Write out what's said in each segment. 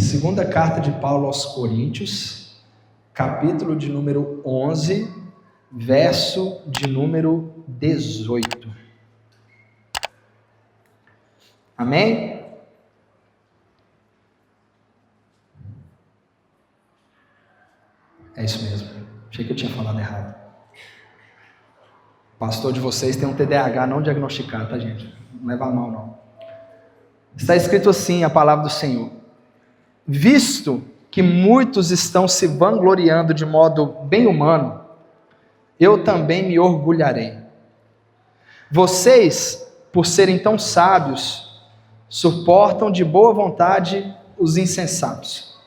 Segunda carta de Paulo aos Coríntios, capítulo de número 11, verso de número 18. Amém? É isso mesmo. Achei que eu tinha falado errado. O pastor de vocês tem um TDAH não diagnosticado, tá, gente? Não leva a mal, não. Está escrito assim a palavra do Senhor: visto que muitos estão se vangloriando de modo bem humano, eu também me orgulharei. Vocês, por serem tão sábios, suportam de boa vontade os insensatos.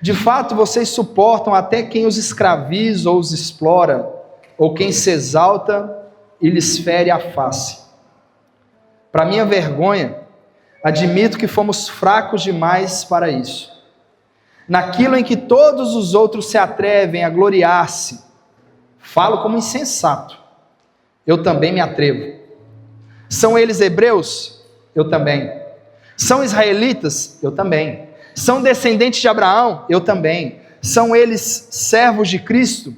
De fato, vocês suportam até quem os escraviza ou os explora, ou quem se exalta e lhes fere a face. Para minha vergonha, admito que fomos fracos demais para isso. Naquilo em que todos os outros se atrevem a gloriar-se, falo como insensato. Eu também me atrevo. São eles hebreus? Eu também. São israelitas? Eu também. São descendentes de Abraão? Eu também. São eles servos de Cristo?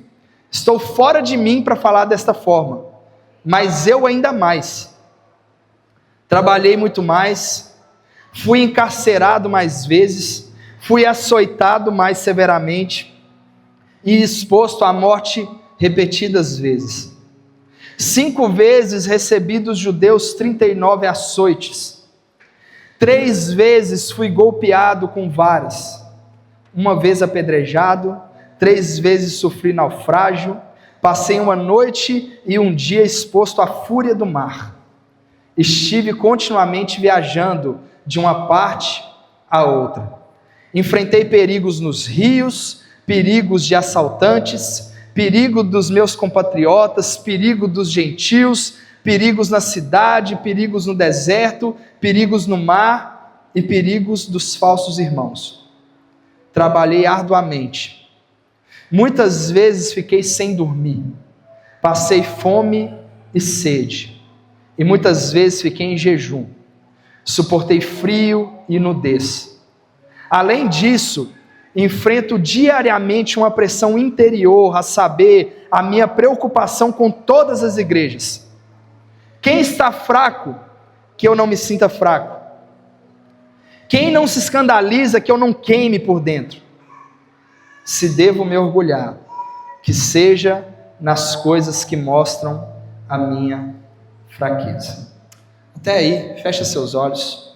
Estou fora de mim para falar desta forma, mas eu ainda mais. Trabalhei muito mais, fui encarcerado mais vezes, fui açoitado mais severamente e exposto à morte repetidas vezes. 5 vezes recebi dos judeus 39 açoites. 3 vezes fui golpeado com varas. 1 vez apedrejado, 3 vezes sofri naufrágio. Passei 1 noite e 1 dia exposto à fúria do mar. Estive continuamente viajando de uma parte a outra. Enfrentei perigos nos rios, perigos de assaltantes, perigo dos meus compatriotas, perigo dos gentios, perigos na cidade, perigos no deserto, perigos no mar e perigos dos falsos irmãos. Trabalhei arduamente. Muitas vezes fiquei sem dormir. Passei fome e sede. E muitas vezes fiquei em jejum. Suportei frio e nudez. Além disso, enfrento diariamente uma pressão interior, a saber, a minha preocupação com todas as igrejas. Quem está fraco, que eu não me sinta fraco? Quem não se escandaliza, que eu não queime por dentro? Se devo me orgulhar, que seja nas coisas que mostram a minha fraqueza. Até aí, fecha seus olhos.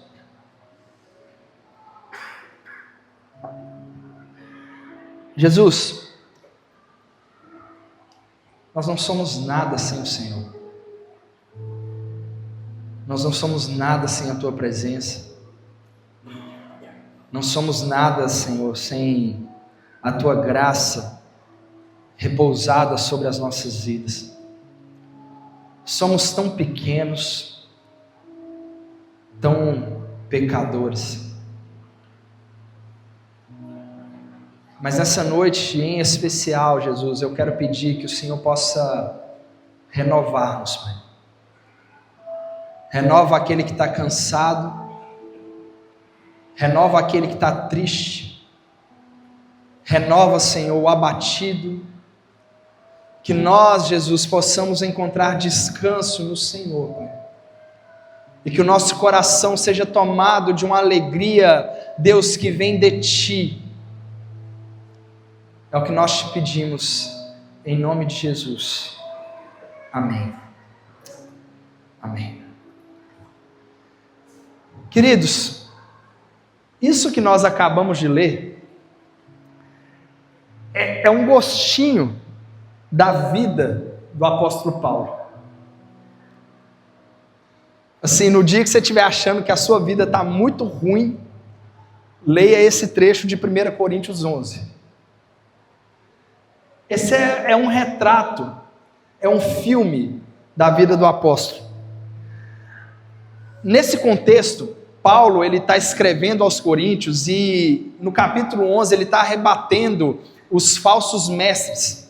Jesus, nós não somos nada sem o Senhor. Nós não somos nada sem a Tua presença. Não somos nada, Senhor, sem a Tua graça repousada sobre as nossas vidas. Somos tão pequenos, tão pecadores. Mas nessa noite em especial, Jesus, eu quero pedir que o Senhor possa renovar-nos, Pai. Renova aquele que está cansado, renova aquele que está triste, renova, Senhor, o abatido, que nós, Jesus, possamos encontrar descanso no Senhor, Pai. E que o nosso coração seja tomado de uma alegria, Deus, que vem de Ti. É o que nós te pedimos, em nome de Jesus. Amém. Amém. Queridos, isso que nós acabamos de ler é um gostinho da vida do apóstolo Paulo. Assim, no dia que você estiver achando que a sua vida está muito ruim, leia esse trecho de 1 Coríntios 11. Esse é um retrato, é um filme da vida do apóstolo. Nesse contexto, Paulo está escrevendo aos Coríntios e no capítulo 11 ele está rebatendo os falsos mestres.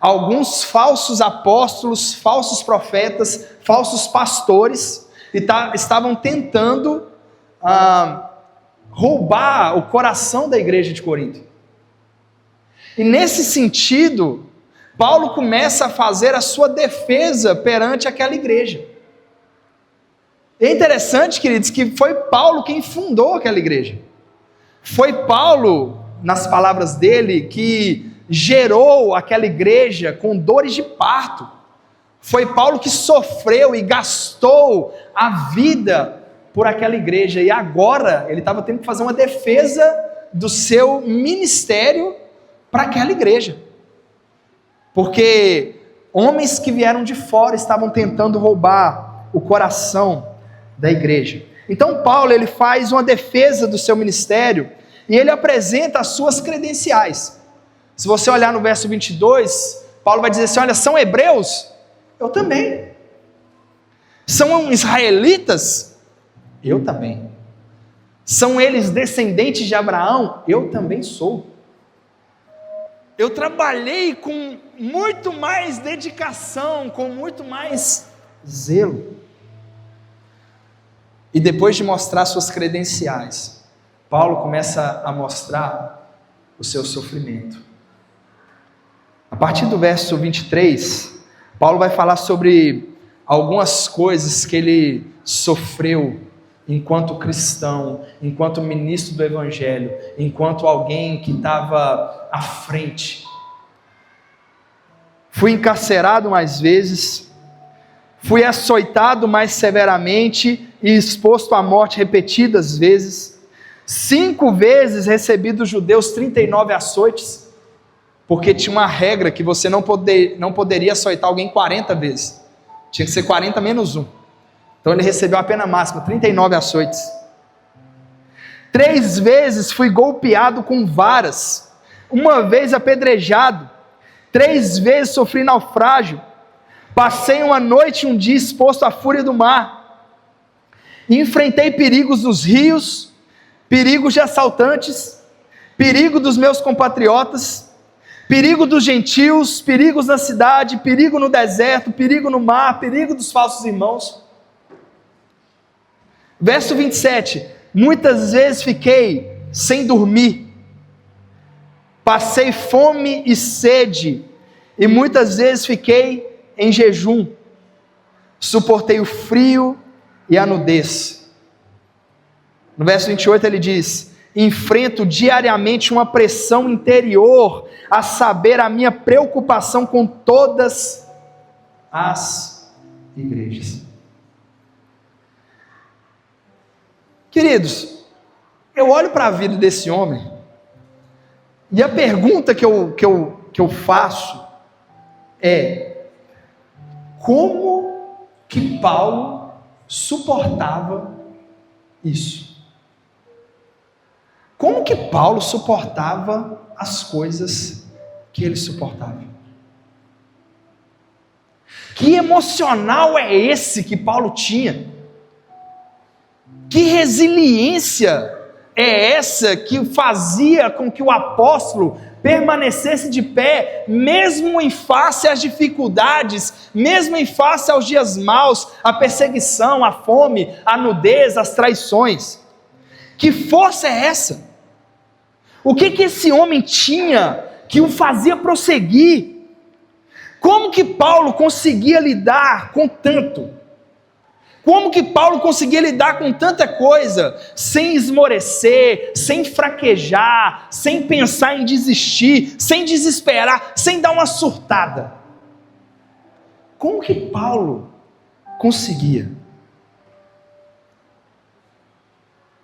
Alguns falsos apóstolos, falsos profetas, falsos pastores estavam tentando roubar o coração da igreja de Corinto. E nesse sentido, Paulo começa a fazer a sua defesa perante aquela igreja. É interessante, queridos, que foi Paulo quem fundou aquela igreja. Foi Paulo, nas palavras dele, que gerou aquela igreja com dores de parto. Foi Paulo que sofreu e gastou a vida por aquela igreja. E agora ele estava tendo que fazer uma defesa do seu ministério para aquela igreja. Porque homens que vieram de fora estavam tentando roubar o coração da igreja. Então Paulo, ele faz uma defesa do seu ministério e ele apresenta as suas credenciais. Se você olhar no verso 22, Paulo vai dizer assim: olha, são hebreus? Eu também. São israelitas? Eu também. São eles descendentes de Abraão? Eu também sou. Eu trabalhei com muito mais dedicação, com muito mais zelo. E depois de mostrar suas credenciais, Paulo começa a mostrar o seu sofrimento. A partir do verso 23, Paulo vai falar sobre algumas coisas que ele sofreu enquanto cristão, enquanto ministro do evangelho, enquanto alguém que estava à frente. Fui encarcerado mais vezes, fui açoitado mais severamente e exposto à morte repetidas vezes. 5 vezes recebi dos judeus 39 açoites, porque tinha uma regra que você não poderia açoitar alguém 40 vezes. Tinha que ser 40 menos 1. Então ele recebeu a pena máxima, 39 açoites. 3 vezes fui golpeado com varas, 1 vez apedrejado, 3 vezes sofri naufrágio. Passei uma noite e um dia exposto à fúria do mar. Enfrentei perigos dos rios, perigos de assaltantes, perigo dos meus compatriotas, perigo dos gentios, perigos na cidade, perigo no deserto, perigo no mar, perigo dos falsos irmãos. Verso 27, muitas vezes fiquei sem dormir, passei fome e sede, e muitas vezes fiquei em jejum, suportei o frio e a nudez. No verso 28 ele diz: enfrento diariamente uma pressão interior, a saber, a minha preocupação com todas as igrejas. Queridos, eu olho para a vida desse homem, e a pergunta que eu faço é: como que Paulo suportava isso? Como que Paulo suportava as coisas que ele suportava? Que emocional é esse que Paulo tinha? Que resiliência é essa que fazia com que o apóstolo permanecesse de pé, mesmo em face às dificuldades, mesmo em face aos dias maus, à perseguição, à fome, à nudez, às traições? Que força é essa? O que esse homem tinha que o fazia prosseguir? Como que Paulo conseguia lidar com tanto? Como que Paulo conseguia lidar com tanta coisa, sem esmorecer, sem fraquejar, sem pensar em desistir, sem desesperar, sem dar uma surtada? Como que Paulo conseguia?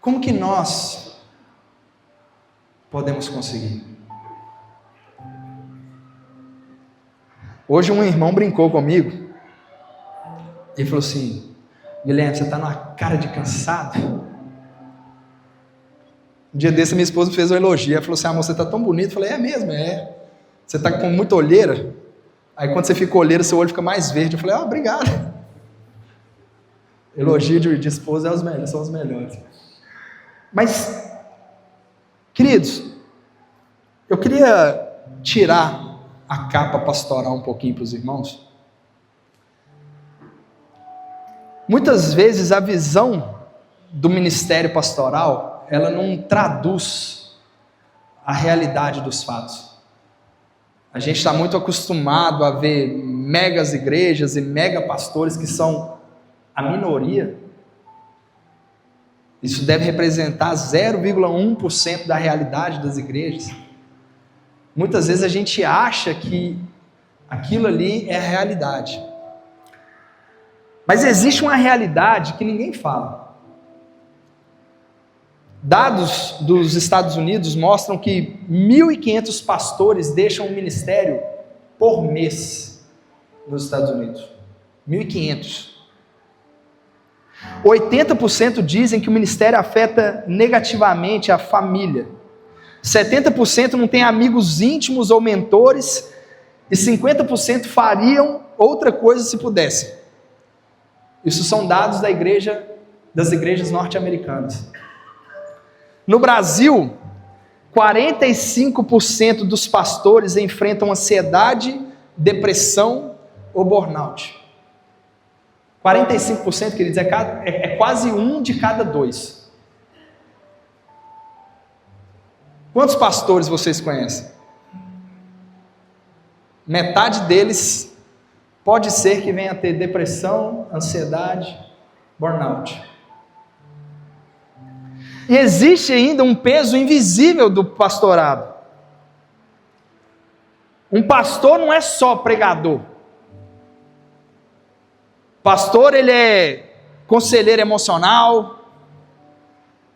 Como que nós podemos conseguir? Hoje um irmão brincou comigo e falou assim: Guilherme, você está numa cara de cansado. Um dia desse minha esposa fez um elogio, ela falou assim: amor, você está tão bonito. Eu falei: é mesmo, é. Você está com muita olheira. Aí quando você fica olheira, seu olho fica mais verde. Eu falei: obrigado. Elogio de esposa são os melhores. Mas, queridos, eu queria tirar a capa pastoral um pouquinho para os irmãos. Muitas vezes a visão do ministério pastoral, ela não traduz a realidade dos fatos. A gente está muito acostumado a ver megas igrejas e mega pastores que são a minoria. Isso deve representar 0,1% da realidade das igrejas. Muitas vezes a gente acha que aquilo ali é a realidade. Mas existe uma realidade que ninguém fala. Dados dos Estados Unidos mostram que 1.500 pastores deixam o ministério por mês nos Estados Unidos. 1.500. 80% dizem que o ministério afeta negativamente a família. 70% não tem amigos íntimos ou mentores. E 50% fariam outra coisa se pudessem. Isso são dados das igrejas norte-americanas. No Brasil, 45% dos pastores enfrentam ansiedade, depressão ou burnout. 45%, queridos, é quase 1 de cada 2. Quantos pastores vocês conhecem? Metade deles pode ser que venha a ter depressão, ansiedade, burnout. E existe ainda um peso invisível do pastorado. Um pastor não é só pregador. Pastor, ele é conselheiro emocional,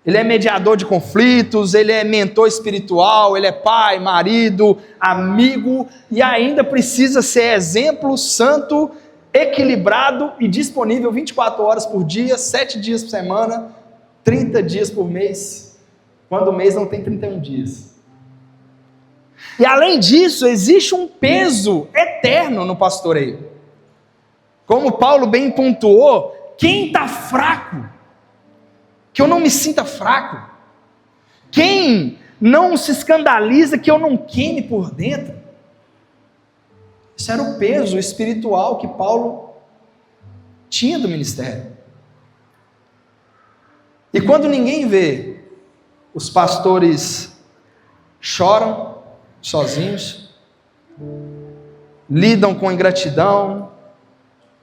ele é mediador de conflitos, ele é mentor espiritual, ele é pai, marido, amigo, e ainda precisa ser exemplo, santo, equilibrado e disponível 24 horas por dia, 7 dias por semana, 30 dias por mês, quando o mês não tem 31 dias. E além disso, existe um peso eterno no pastoreio. Como Paulo bem pontuou, quem está fraco, que eu não me sinta fraco, quem não se escandaliza que eu não queime por dentro. Isso era o peso espiritual que Paulo tinha do ministério. E quando ninguém vê, os pastores choram sozinhos, lidam com ingratidão,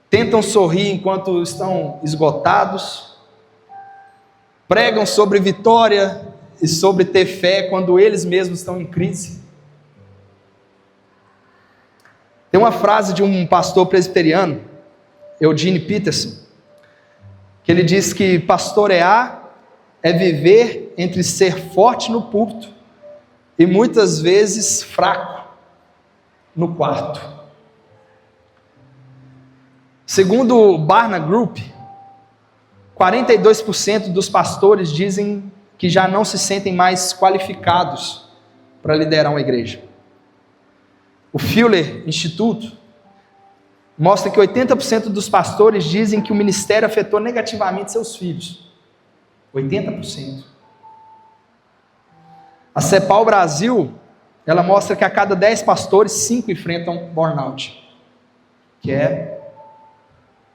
tentam sorrir enquanto estão esgotados, pregam sobre vitória e sobre ter fé quando eles mesmos estão em crise. Tem uma frase de um pastor presbiteriano, Eugene Peterson, que ele diz que pastorear é viver entre ser forte no púlpito e muitas vezes fraco no quarto. Segundo o Barna Group, 42% dos pastores dizem que já não se sentem mais qualificados para liderar uma igreja. O Fuller Instituto mostra que 80% dos pastores dizem que o ministério afetou negativamente seus filhos. 80%. A CEPAL Brasil, ela mostra que a cada 10 pastores, 5 enfrentam burnout, que é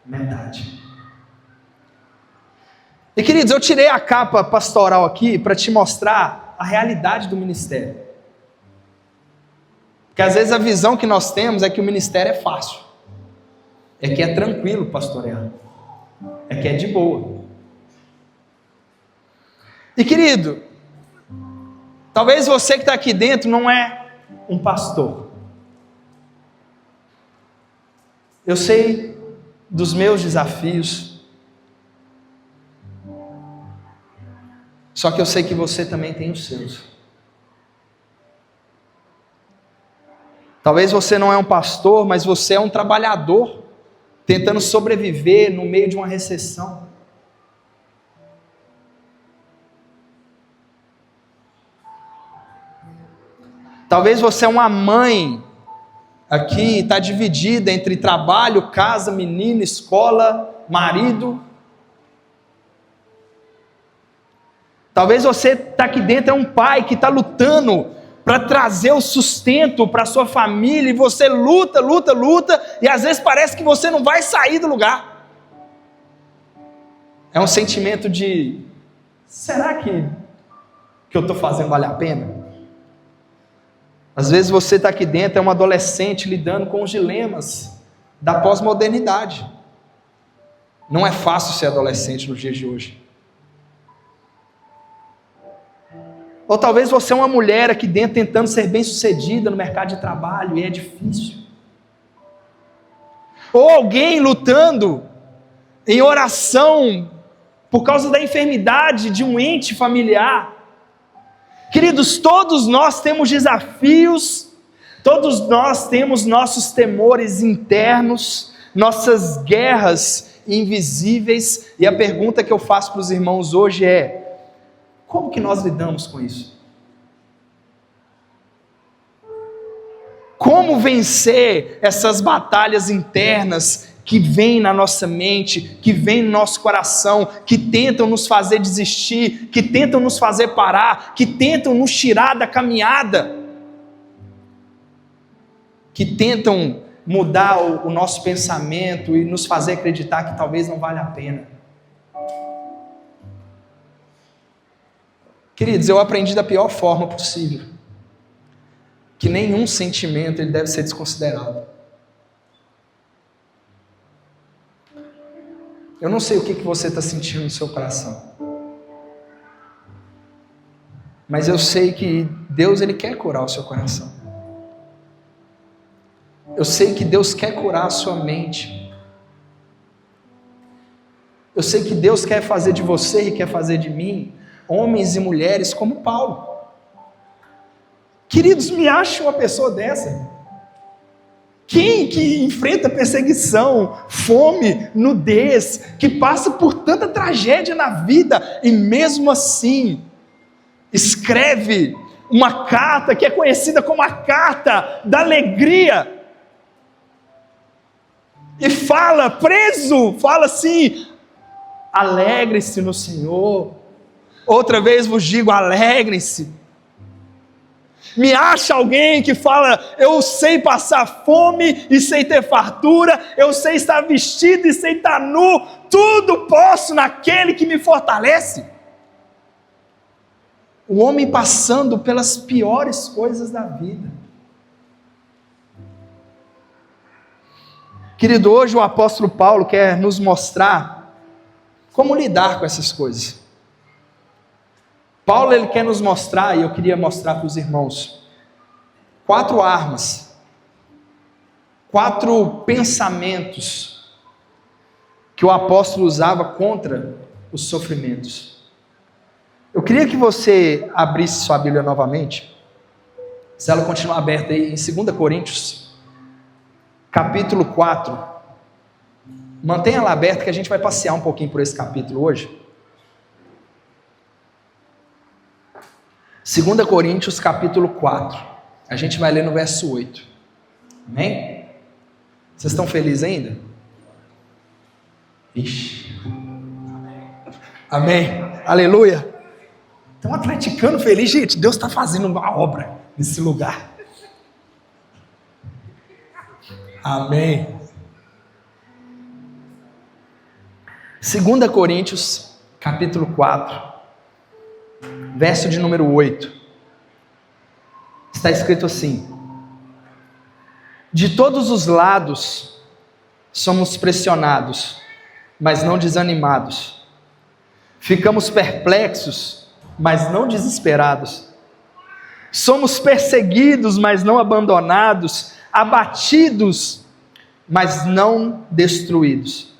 metade. E queridos, eu tirei a capa pastoral aqui para te mostrar a realidade do ministério. Porque às vezes a visão que nós temos é que o ministério é fácil, é que é tranquilo pastorear, é que é de boa. E querido, talvez você que está aqui dentro não é um pastor. Eu sei dos meus desafios, só que eu sei que você também tem os seus. Talvez você não é um pastor, mas você é um trabalhador, tentando sobreviver no meio de uma recessão. Talvez você é uma mãe, aqui está dividida entre trabalho, casa, menino, escola, marido. Talvez você está aqui dentro, é um pai que está lutando para trazer o sustento para a sua família, e você luta, e às vezes parece que você não vai sair do lugar. É um sentimento de, será que que eu estou fazendo vale a pena? Às vezes você está aqui dentro, é um adolescente lidando com os dilemas da pós-modernidade. Não é fácil ser adolescente nos dias de hoje. Ou talvez você é uma mulher aqui dentro tentando ser bem-sucedida no mercado de trabalho e é difícil. Ou alguém lutando em oração por causa da enfermidade de um ente familiar. Queridos, todos nós temos desafios, todos nós temos nossos temores internos, nossas guerras invisíveis, e a pergunta que eu faço para os irmãos hoje é: como que nós lidamos com isso? Como vencer essas batalhas internas que vêm na nossa mente, que vêm no nosso coração, que tentam nos fazer desistir, que tentam nos fazer parar, que tentam nos tirar da caminhada, que tentam mudar o nosso pensamento e nos fazer acreditar que talvez não vale a pena. Queridos, eu aprendi da pior forma possível, que nenhum sentimento ele deve ser desconsiderado. Eu não sei o que você está sentindo no seu coração, mas eu sei que Deus ele quer curar o seu coração. Eu sei que Deus quer curar a sua mente. Eu sei que Deus quer fazer de você e quer fazer de mim homens e mulheres como Paulo. Queridos, me acha uma pessoa dessa. Quem que enfrenta perseguição, fome, nudez, que passa por tanta tragédia na vida e mesmo assim escreve uma carta que é conhecida como a carta da alegria e fala, preso, fala assim: alegre-se no Senhor. Outra vez vos digo, alegrem-se. Me acha alguém que fala: eu sei passar fome e sei ter fartura, eu sei estar vestido e sei estar nu, tudo posso naquele que me fortalece. O homem passando pelas piores coisas da vida. Querido, hoje o apóstolo Paulo quer nos mostrar como lidar com essas coisas. Paulo ele quer nos mostrar, e eu queria mostrar para os irmãos, 4 armas, 4 pensamentos que o apóstolo usava contra os sofrimentos. Eu queria que você abrisse sua Bíblia novamente, se ela continuar aberta aí, em 2 Coríntios, capítulo 4. Mantenha ela aberta que a gente vai passear um pouquinho por esse capítulo hoje. 2 Coríntios capítulo 4, a gente vai ler no verso 8, amém? Vocês estão felizes ainda? Ixi, amém, aleluia. Tem um atleticano feliz, gente, Deus está fazendo uma obra nesse lugar, amém. 2 Coríntios capítulo 4, verso de número 8, está escrito assim: de todos os lados somos pressionados, mas não desanimados, ficamos perplexos, mas não desesperados, somos perseguidos, mas não abandonados, abatidos, mas não destruídos.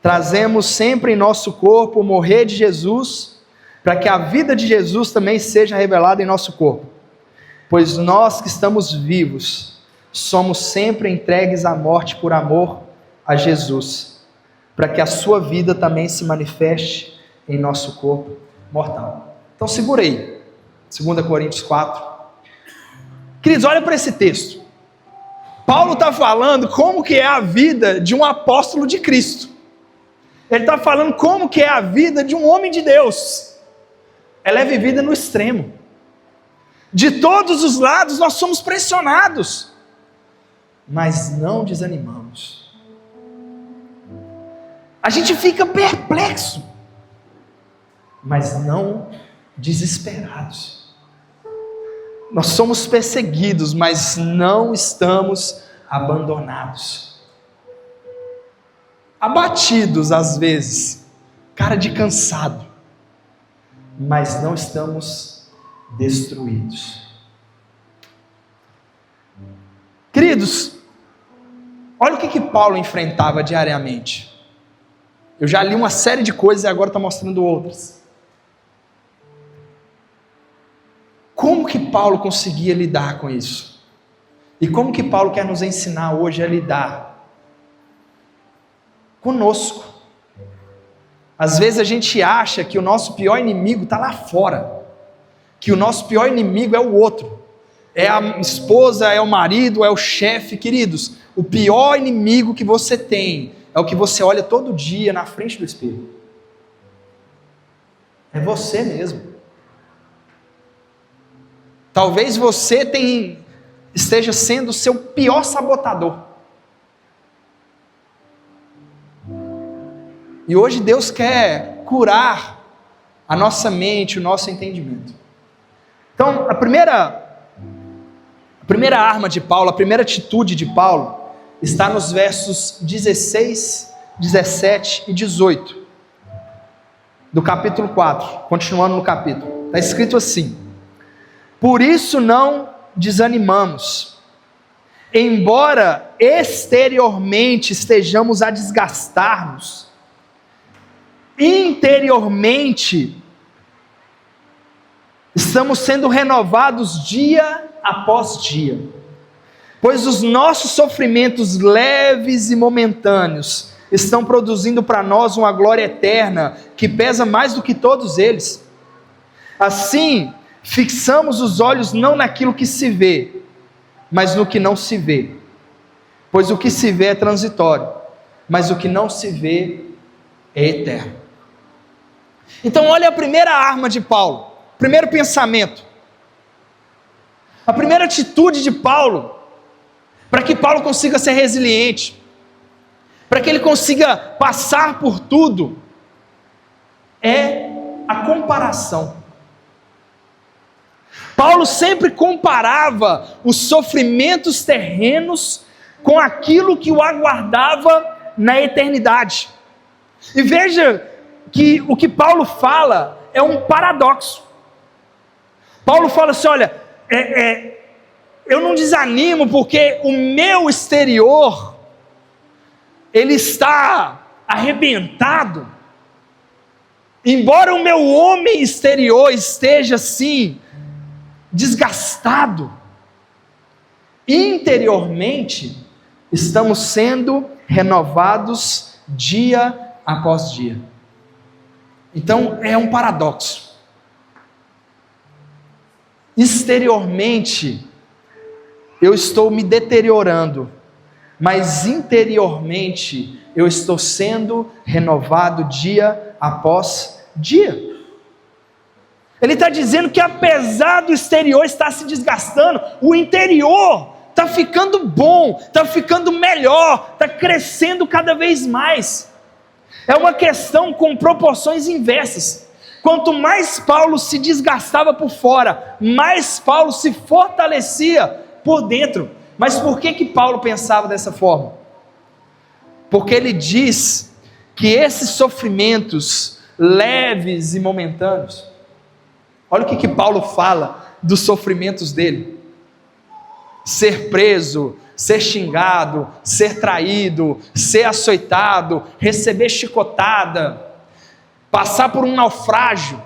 Trazemos sempre em nosso corpo o morrer de Jesus, para que a vida de Jesus também seja revelada em nosso corpo. Pois nós que estamos vivos, somos sempre entregues à morte por amor a Jesus, para que a sua vida também se manifeste em nosso corpo mortal. Então segura aí, 2 Coríntios 4. Queridos, olha para esse texto. Paulo está falando como que é a vida de um apóstolo de Cristo. Ele está falando como que é a vida de um homem de Deus. Ela é vivida no extremo. De todos os lados nós somos pressionados, mas não desanimamos. A gente fica perplexo, mas não desesperados. Nós somos perseguidos, mas não estamos abandonados. Abatidos às vezes, cara de cansado, mas não estamos destruídos. Queridos, olha o que Paulo enfrentava diariamente. Eu já li uma série de coisas e agora estou mostrando outras. Como que Paulo conseguia lidar com isso? E como que Paulo quer nos ensinar hoje a lidar conosco? Às vezes a gente acha que o nosso pior inimigo está lá fora, que o nosso pior inimigo é o outro, é a esposa, é o marido, é o chefe. Queridos, o pior inimigo que você tem é o que você olha todo dia na frente do espelho. É você mesmo. Talvez você esteja sendo o seu pior sabotador. E hoje Deus quer curar a nossa mente, o nosso entendimento. Então, a primeira arma de Paulo, a primeira atitude de Paulo, está nos versos 16, 17 e 18, do capítulo 4, continuando no capítulo. Está escrito assim: por isso não desanimamos, embora exteriormente estejamos a desgastar-nos, interiormente estamos sendo renovados dia após dia, pois os nossos sofrimentos leves e momentâneos estão produzindo para nós uma glória eterna que pesa mais do que todos eles. Assim, fixamos os olhos não naquilo que se vê, mas no que não se vê, pois o que se vê é transitório, mas o que não se vê é eterno. Então olha a primeira arma de Paulo, primeiro pensamento, a primeira atitude de Paulo, para que Paulo consiga ser resiliente, para que ele consiga passar por tudo, é a comparação. Paulo sempre comparava os sofrimentos terrenos com aquilo que o aguardava na eternidade. E veja que o que Paulo fala é um paradoxo. Paulo fala assim: olha, eu não desanimo porque o meu exterior ele está arrebentado. Embora o meu homem exterior esteja assim desgastado, interiormente estamos sendo renovados dia após dia. Então é um paradoxo. Exteriormente eu estou me deteriorando, mas interiormente eu estou sendo renovado dia após dia. Ele está dizendo que apesar do exterior estar se desgastando, o interior está ficando bom, está ficando melhor, está crescendo cada vez mais. É uma questão com proporções inversas. Quanto mais Paulo se desgastava por fora, mais Paulo se fortalecia por dentro. Mas por que Paulo pensava dessa forma? Porque ele diz que esses sofrimentos leves e momentâneos, olha o que Paulo fala dos sofrimentos dele: ser preso, ser xingado, ser traído, ser açoitado, receber chicotada, passar por um naufrágio,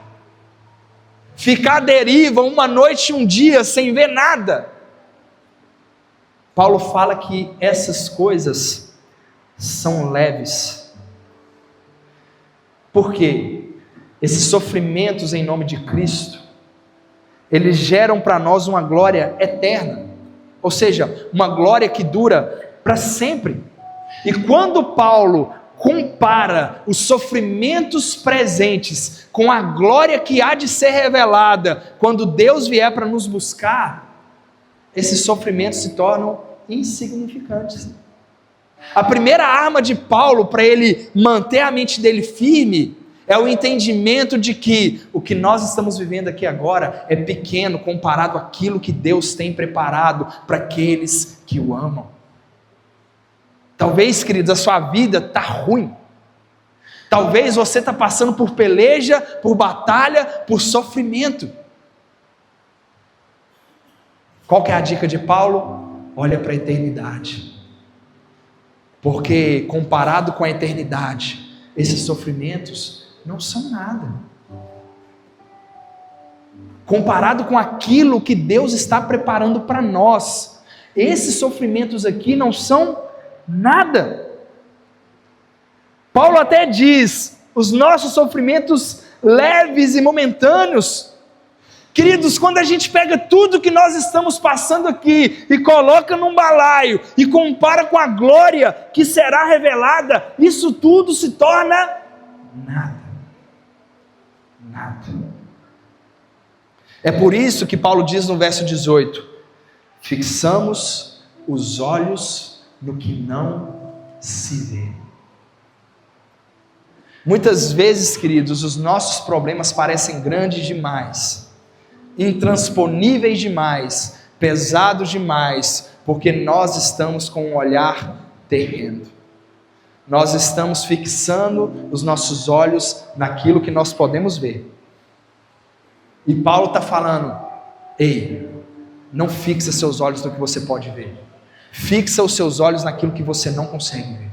ficar à deriva uma noite e um dia sem ver nada. Paulo fala que essas coisas são leves. Por quê? Esses sofrimentos em nome de Cristo, eles geram para nós uma glória eterna, ou seja, uma glória que dura para sempre. E quando Paulo compara os sofrimentos presentes com a glória que há de ser revelada quando Deus vier para nos buscar, esses sofrimentos se tornam insignificantes. A primeira arma de Paulo para ele manter a mente dele firme é o entendimento de que o que nós estamos vivendo aqui agora é pequeno comparado àquilo que Deus tem preparado para aqueles que o amam. Talvez, queridos, a sua vida está ruim. Talvez você está passando por peleja, por batalha, por sofrimento. Qual que é a dica de Paulo? Olha para a eternidade. Porque comparado com a eternidade, esses sofrimentos não são nada. Comparado com aquilo que Deus está preparando para nós, esses sofrimentos aqui não são nada. Paulo até diz, os nossos sofrimentos leves e momentâneos. Queridos, quando a gente pega tudo que nós estamos passando aqui e coloca num balaio e compara com a glória que será revelada, isso tudo se torna nada. Nada. É por isso que Paulo diz no verso 18: fixamos os olhos no que não se vê. Muitas vezes, queridos, os nossos problemas parecem grandes demais, intransponíveis demais, pesados demais, porque nós estamos com um olhar terreno. Nós estamos fixando os nossos olhos naquilo que nós podemos ver. E Paulo está falando: ei, não fixa seus olhos no que você pode ver. Fixa os seus olhos naquilo que você não consegue ver.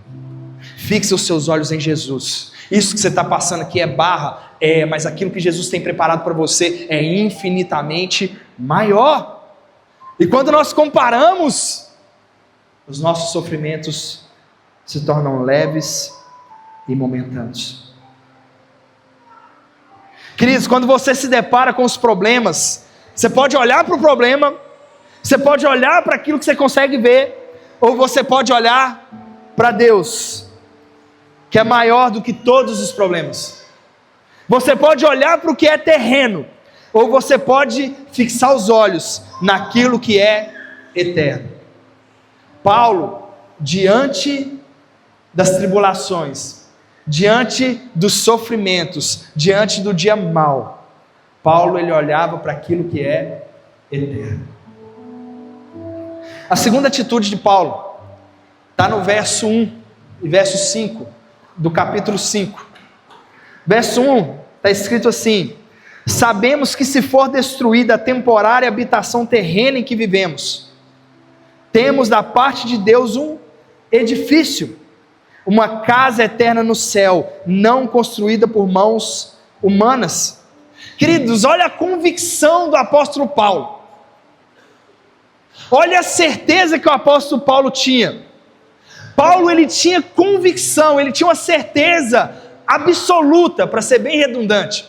Fixa os seus olhos em Jesus. Isso que você está passando aqui é barra, mas aquilo que Jesus tem preparado para você é infinitamente maior. E quando nós comparamos, os nossos sofrimentos se tornam leves e momentâneos. Queridos, quando você se depara com os problemas, você pode olhar para o problema, você pode olhar para aquilo que você consegue ver, ou você pode olhar para Deus, que é maior do que todos os problemas. Você pode olhar para o que é terreno, ou você pode fixar os olhos naquilo que é eterno. Paulo, diante das tribulações, diante dos sofrimentos, diante do dia mau, Paulo ele olhava para aquilo que é eterno. A segunda atitude de Paulo está no verso 1 e verso 5 do capítulo 5. Verso 1 está escrito assim: sabemos que se for destruída a temporária habitação terrena em que vivemos, temos da parte de Deus um edifício, uma casa eterna no céu, não construída por mãos humanas. Queridos, olha a convicção do apóstolo Paulo. Olha a certeza que o apóstolo Paulo tinha. Paulo ele tinha convicção, ele tinha uma certeza absoluta, para ser bem redundante.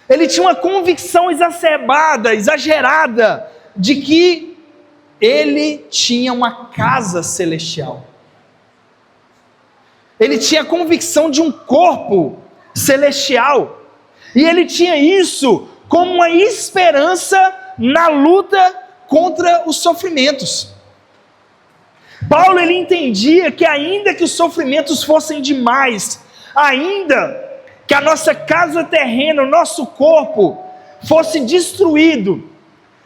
Ele tinha uma convicção exacerbada, exagerada, de que ele tinha uma casa celestial. Ele tinha a convicção de um corpo celestial. E ele tinha isso como uma esperança na luta contra os sofrimentos. Paulo ele entendia que ainda que os sofrimentos fossem demais, ainda que a nossa casa terrena, o nosso corpo fosse destruído,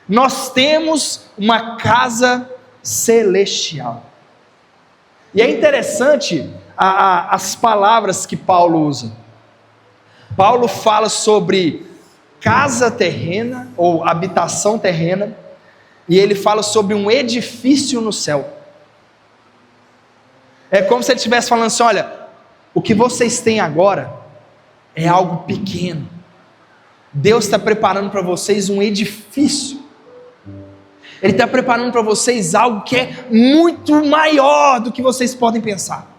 nós temos uma casa celestial. E é interessante as palavras que Paulo usa. Paulo fala sobre casa terrena ou habitação terrena, e ele fala sobre um edifício no céu. É como se ele estivesse falando assim: olha, o que vocês têm agora é algo pequeno. Deus está preparando para vocês um edifício. Ele está preparando para vocês algo que é muito maior do que vocês podem pensar.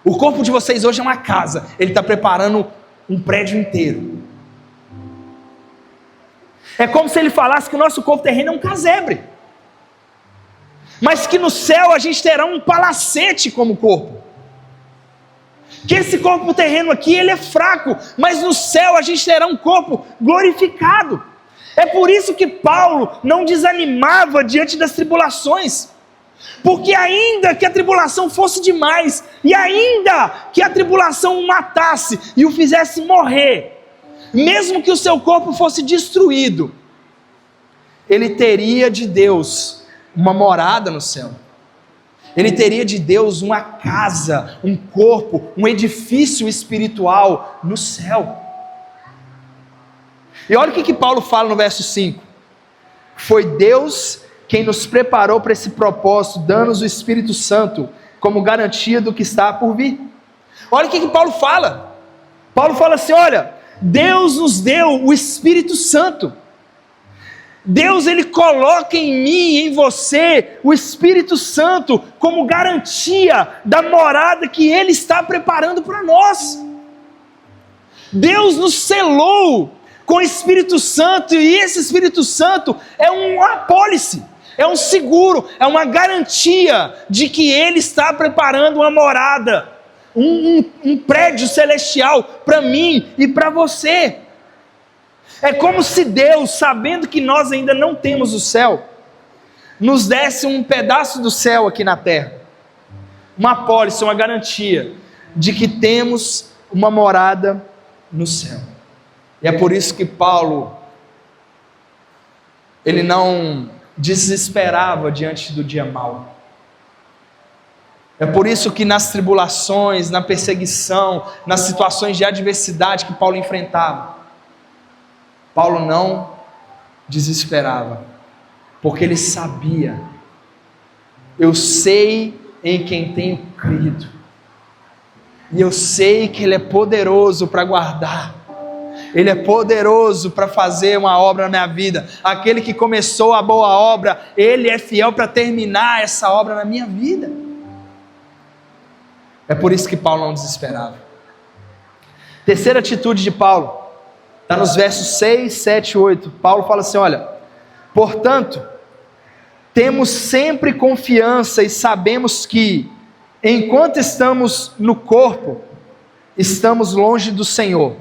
O corpo de vocês hoje é uma casa. Ele está preparando um prédio inteiro. É como se ele falasse que o nosso corpo terreno é um casebre, mas que no céu a gente terá um palacete como corpo. Que esse corpo terreno aqui ele é fraco, mas no céu a gente terá um corpo glorificado. É por isso que Paulo não desanimava diante das tribulações, Porque ainda que a tribulação fosse demais, e ainda que a tribulação o matasse e o fizesse morrer, mesmo que o seu corpo fosse destruído, ele teria de Deus uma morada no céu. Ele teria de Deus uma casa, um corpo, um edifício espiritual no céu. E olha o que Paulo fala no verso 5. Foi Deus quem nos preparou para esse propósito, dando-nos o Espírito Santo como garantia do que está por vir. Olha o que Paulo fala. Paulo fala assim, olha, Deus nos deu o Espírito Santo. Deus, ele coloca em mim e em você o Espírito Santo como garantia da morada que ele está preparando para nós. Deus nos selou com o Espírito Santo, e esse Espírito Santo é uma apólice, é um seguro, é uma garantia de que ele está preparando uma morada, um prédio celestial para mim e para você. É como se Deus, sabendo que nós ainda não temos o céu, nos desse um pedaço do céu aqui na terra, uma apólice, uma garantia de que temos uma morada no céu. E é por isso que Paulo, ele não desesperava diante do dia mau. É por isso que nas tribulações, na perseguição, nas situações de adversidade que Paulo enfrentava, Paulo não desesperava, porque ele sabia, eu sei em quem tenho crido, e eu sei que ele é poderoso para guardar, ele é poderoso para fazer uma obra na minha vida. Aquele que começou a boa obra, ele é fiel para terminar essa obra na minha vida. É por isso que Paulo não desesperava. Terceira atitude de Paulo, está nos versos 6, 7 e 8. Paulo fala assim, olha, portanto, temos sempre confiança e sabemos que, enquanto estamos no corpo, estamos longe do Senhor,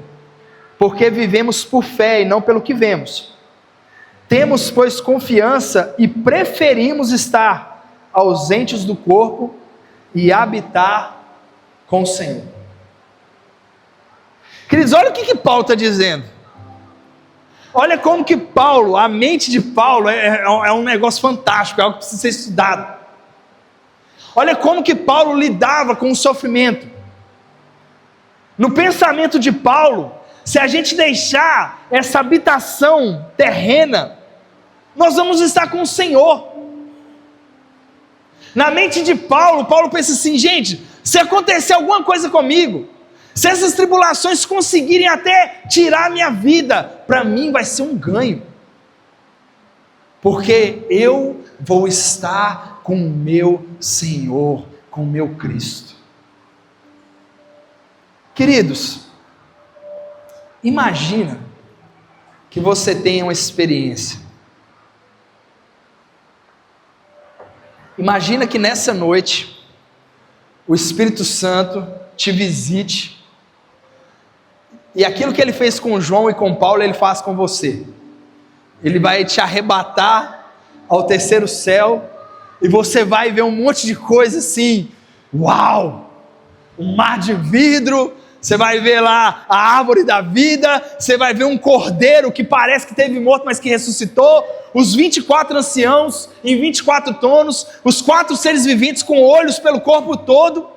porque vivemos por fé e não pelo que vemos. Temos, pois, confiança e preferimos estar ausentes do corpo e habitar com o Senhor. Queridos, olha o que Paulo está dizendo. Olha como que Paulo, a mente de Paulo é um negócio fantástico, é algo que precisa ser estudado. Olha como que Paulo lidava com o sofrimento. No pensamento de Paulo, se a gente deixar essa habitação terrena, nós vamos estar com o Senhor. Na mente de Paulo, Paulo pensa assim, gente, se acontecer alguma coisa comigo, se essas tribulações conseguirem até tirar a minha vida, para mim vai ser um ganho, porque eu vou estar com o meu Senhor, com o meu Cristo. Queridos, imagina que você tenha uma experiência. Imagina que nessa noite o Espírito Santo te visite e aquilo que ele fez com João e com Paulo, ele faz com você. Ele vai te arrebatar ao terceiro céu e você vai ver um monte de coisa assim, uau, um mar de vidro. Você vai ver lá a árvore da vida, você vai ver um cordeiro que parece que teve morto, mas que ressuscitou, os 24 anciãos em 24 tronos, os 4 seres viventes com olhos pelo corpo todo.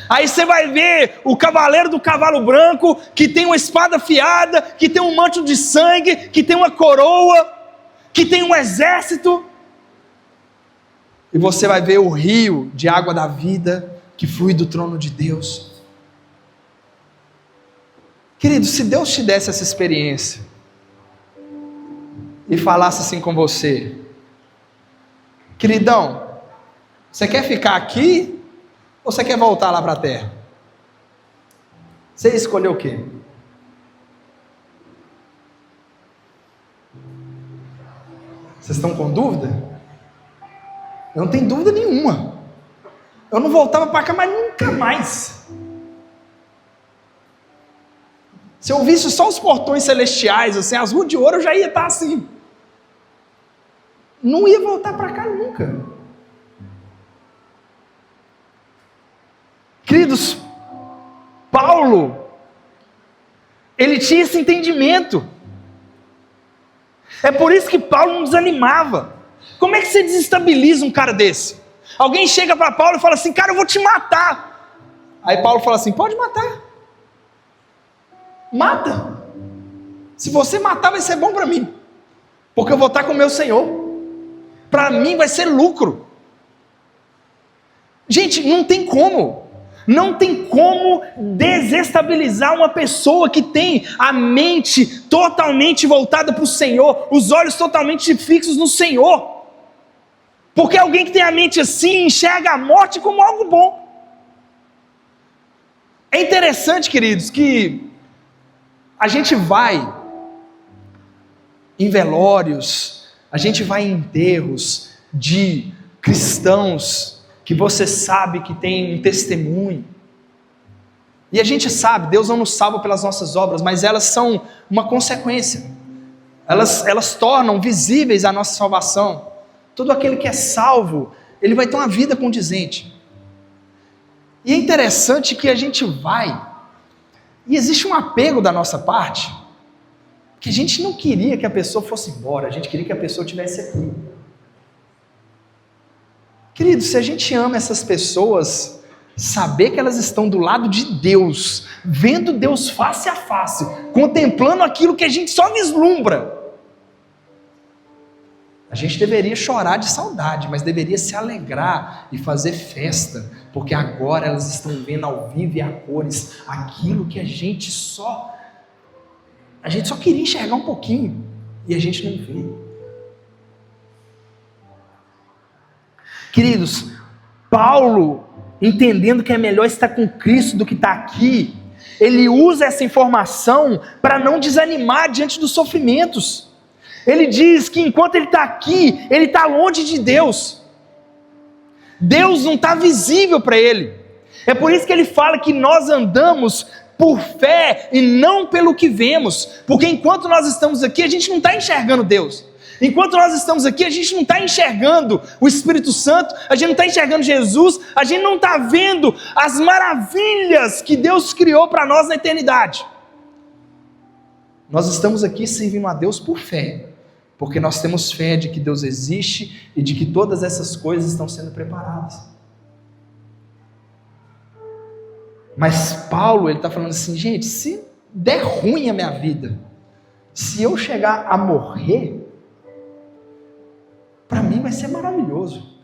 Aí você vai ver o cavaleiro do cavalo branco, que tem uma espada afiada, que tem um manto de sangue, que tem uma coroa, que tem um exército. E você vai ver o rio de água da vida, que flui do trono de Deus. Querido, se Deus te desse essa experiência e falasse assim com você, queridão, você quer ficar aqui ou você quer voltar lá para a terra? Você escolheu o quê? Vocês estão com dúvida? Eu não tenho dúvida nenhuma. Eu não voltava para cá, mas nunca mais. Se eu visse só os portões celestiais, assim, as ruas de ouro, eu já ia estar assim. Não ia voltar para cá nunca. Queridos, Paulo, ele tinha esse entendimento. É por isso que Paulo não desanimava. Como é que você desestabiliza um cara desse? Alguém chega para Paulo e fala assim: cara, eu vou te matar. Aí Paulo fala assim: pode matar. Mata. Se você matar, vai ser bom para mim, porque eu vou estar com o meu Senhor. Para mim vai ser lucro. Gente, não tem como desestabilizar uma pessoa que tem a mente totalmente voltada para o Senhor, os olhos totalmente fixos no Senhor. Porque alguém que tem a mente assim enxerga a morte como algo bom. É interessante, queridos, que a gente vai em velórios, a gente vai em enterros de cristãos que você sabe que tem um testemunho. E a gente sabe, Deus não nos salva pelas nossas obras, mas elas são uma consequência. Elas tornam visíveis a nossa salvação. Todo aquele que é salvo, ele vai ter uma vida condizente. E é interessante que a gente vai, e existe um apego da nossa parte, que a gente não queria que a pessoa fosse embora, a gente queria que a pessoa estivesse aqui. Querido, se a gente ama essas pessoas, saber que elas estão do lado de Deus, vendo Deus face a face, contemplando aquilo que a gente só vislumbra, a gente deveria chorar de saudade, mas deveria se alegrar e fazer festa, porque agora elas estão vendo ao vivo e a cores aquilo que a gente só queria enxergar um pouquinho e a gente não vê. Queridos, Paulo, entendendo que é melhor estar com Cristo do que estar aqui, ele usa essa informação para não desanimar diante dos sofrimentos. Ele diz que enquanto ele está aqui, ele está longe de Deus. Deus não está visível para ele. É por isso que ele fala que nós andamos por fé e não pelo que vemos. Porque enquanto nós estamos aqui, a gente não está enxergando Deus. Enquanto nós estamos aqui, a gente não está enxergando o Espírito Santo, a gente não está enxergando Jesus, a gente não está vendo as maravilhas que Deus criou para nós na eternidade. Nós estamos aqui servindo a Deus por fé, porque nós temos fé de que Deus existe e de que todas essas coisas estão sendo preparadas. Mas Paulo, ele está falando assim: gente, se der ruim a minha vida, se eu chegar a morrer, para mim vai ser maravilhoso.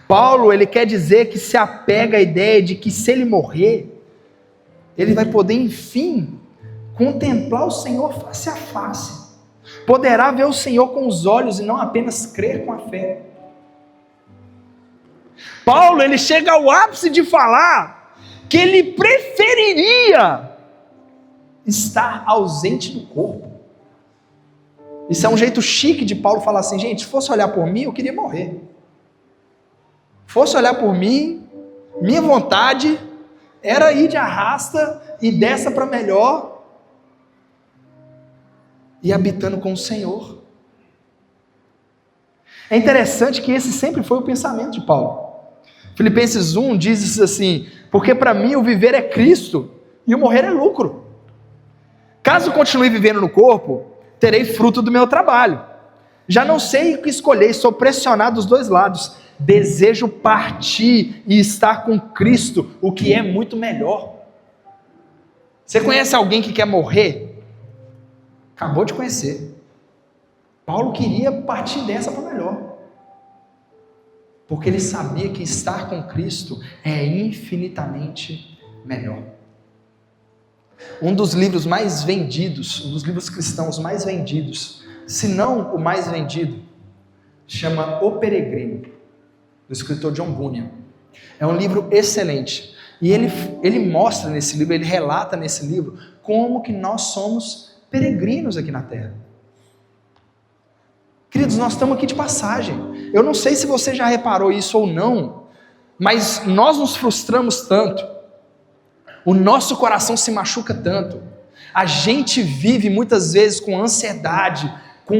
Paulo, ele quer dizer que se apega à ideia de que se ele morrer, ele vai poder, enfim, contemplar o Senhor face a face. Poderá ver o Senhor com os olhos e não apenas crer com a fé. Paulo, ele chega ao ápice de falar que ele preferiria estar ausente do corpo. Isso é um jeito chique de Paulo falar assim: gente, se fosse olhar por mim, eu queria morrer. Fosse olhar por mim, minha vontade era ir de arrasta e dessa para melhor, e habitando com o Senhor. É interessante que esse sempre foi o pensamento de Paulo. Filipenses 1 diz assim: porque para mim o viver é Cristo e o morrer é lucro. Caso continue vivendo no corpo, terei fruto do meu trabalho. Já não sei o que escolher, sou pressionado dos dois lados. Desejo partir e estar com Cristo, o que é muito melhor. Você conhece alguém que quer morrer? Acabou de conhecer. Paulo queria partir dessa para melhor, porque ele sabia que estar com Cristo é infinitamente melhor. Um dos livros mais vendidos, um dos livros cristãos mais vendidos, se não o mais vendido, chama O Peregrino, do escritor John Bunyan. É um livro excelente, e ele mostra nesse livro, ele relata nesse livro, como que nós somos peregrinos aqui na terra. Queridos, nós estamos aqui de passagem. Eu não sei se você já reparou isso ou não, mas nós nos frustramos tanto, o nosso coração se machuca tanto, a gente vive muitas vezes com ansiedade, com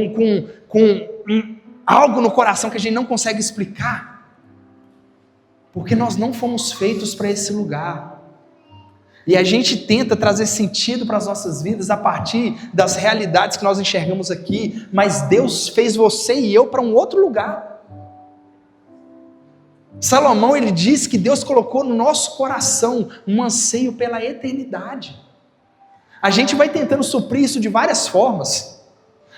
algo no coração que a gente não consegue explicar. Porque nós não fomos feitos para esse lugar. E a gente tenta trazer sentido para as nossas vidas a partir das realidades que nós enxergamos aqui, mas Deus fez você e eu para um outro lugar. Salomão, ele diz que Deus colocou no nosso coração um anseio pela eternidade. A gente vai tentando suprir isso de várias formas.